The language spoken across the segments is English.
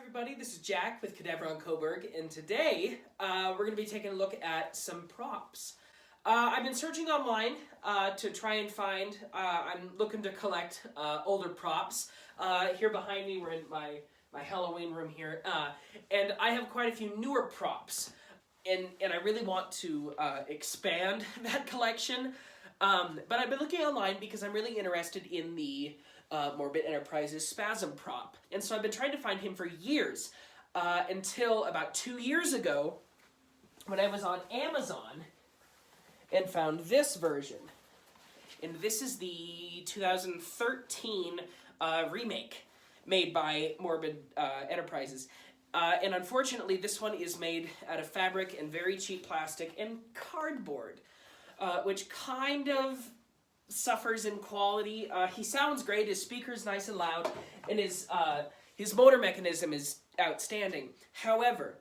everybody, this is Jack with Cadaver on Coburg, and today we're going to be taking a look at some props. I've been searching online to try and find, I'm looking to collect older props. Here behind me, we're in my Halloween room here, and I have quite a few newer props, and I really want to expand that collection. But I've been looking online because I'm really interested in the Morbid Enterprises Spazm prop. And so I've been trying to find him for years, until about 2 years ago, when I was on Amazon and found this version. And this is the 2013 remake made by Morbid Enterprises. And unfortunately, this one is made out of fabric and very cheap plastic and cardboard, which kind of suffers in quality. He sounds great, his speaker's nice and loud, and his motor mechanism is outstanding. However,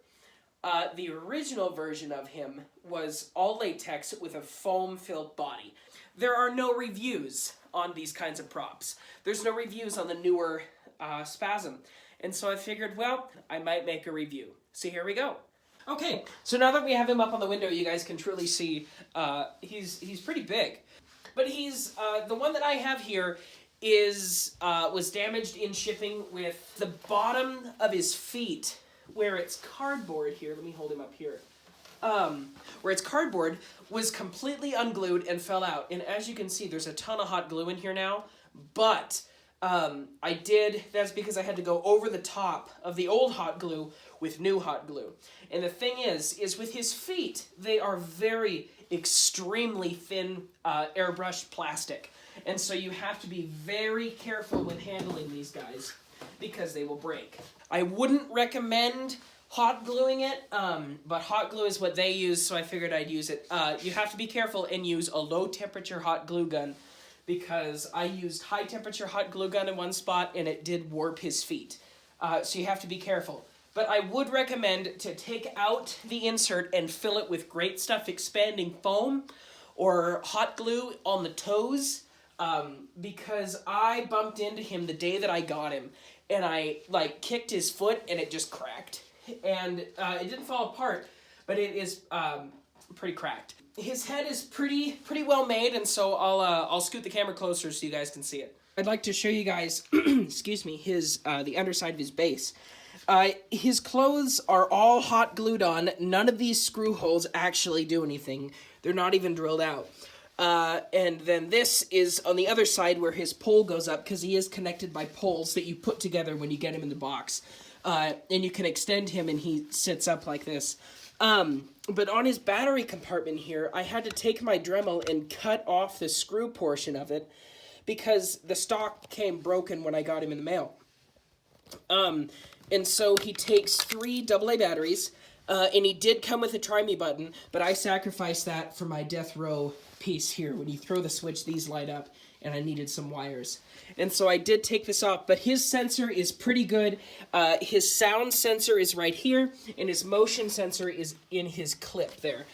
the original version of him was all latex with a foam-filled body. There are no reviews on these kinds of props. There's no reviews on the newer Spazm. And so I figured, well, I might make a review. So here we go. Okay, so now that we have him up on the window, you guys can truly see he's pretty big. But he's, the one that I have here was damaged in shipping with the bottom of his feet, where it's cardboard here. Let me hold him up here. Where it's cardboard was completely unglued and fell out. And as you can see, there's a ton of hot glue in here now. But that's because I had to go over the top of the old hot glue with new hot glue. And the thing is with his feet, they are very extremely thin airbrushed plastic. And so you have to be very careful when handling these guys because they will break. I wouldn't recommend hot gluing it, but hot glue is what they use, so I figured I'd use it. You have to be careful and use a low temperature hot glue gun because I used high temperature hot glue gun in one spot and it did warp his feet. So you have to be careful. But I would recommend to take out the insert and fill it with Great Stuff expanding foam or hot glue on the toes, because I bumped into him the day that I got him and I kicked his foot and it just cracked. And it didn't fall apart, but it is pretty cracked. His head is pretty well made, and so I'll scoot the camera closer so you guys can see it. I'd like to show you guys, excuse me, the underside of his base. His clothes are all hot glued on. None of these screw holes actually do anything. They're not even drilled out. And then this is on the other side where his pole goes up, because he is connected by poles that you put together when you get him in the box. And you can extend him and he sits up like this. But on his battery compartment here, I had to take my Dremel and cut off the screw portion of it because the stock came broken when I got him in the mail. And so he takes 3 AA batteries, and he did come with a try me button, but I sacrificed that for my death row piece here. When you throw the switch, these light up, and I needed some wires. And so I did take this off, but his sensor is pretty good. His sound sensor is right here, and his motion sensor is in his clip there.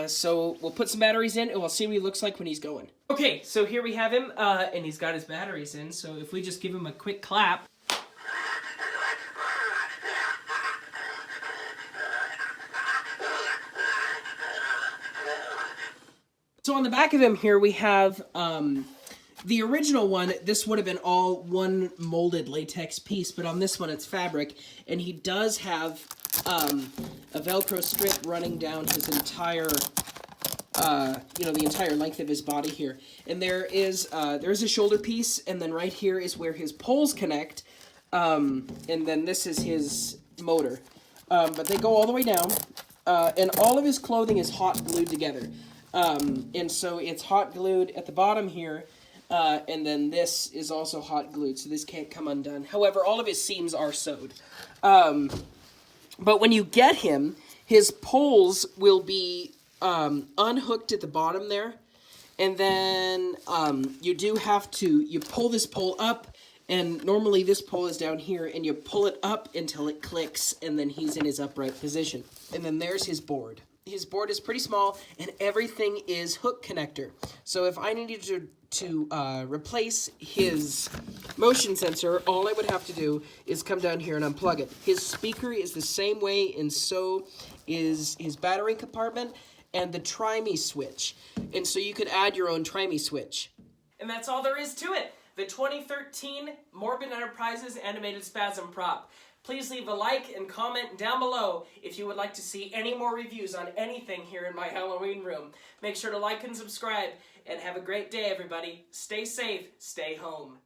So we'll put some batteries in, and we'll see what he looks like when he's going. Okay, so here we have him, and he's got his batteries in, so if we just give him a quick clap. So on the back of him here, we have the original one. This would have been all one molded latex piece, but on this one it's fabric, and he does have a Velcro strip running down his entire, the entire length of his body here. And there is a shoulder piece, and then right here is where his poles connect, and then this is his motor. But they go all the way down, and all of his clothing is hot glued together. And so it's hot glued at the bottom here, and then this is also hot glued, so this can't come undone. However, all of his seams are sewed. But when you get him, his poles will be unhooked at the bottom there, and then you do have to, you pull this pole up, and normally this pole is down here, and you pull it up until it clicks, and then he's in his upright position. And then there's his board. his board is pretty small, and everything is hook connector. So if I needed to replace his motion sensor, all I would have to do is come down here and unplug it. His speaker is the same way, and so is his battery compartment and the try-me switch. And so you could add your own try-me switch. And that's all there is to it. The 2013 Morbid Enterprises animated Spazm prop. Please leave a like and comment down below if you would like to see any more reviews on anything here in my Halloween room. Make sure to like and subscribe, and have a great day, everybody. Stay safe, stay home.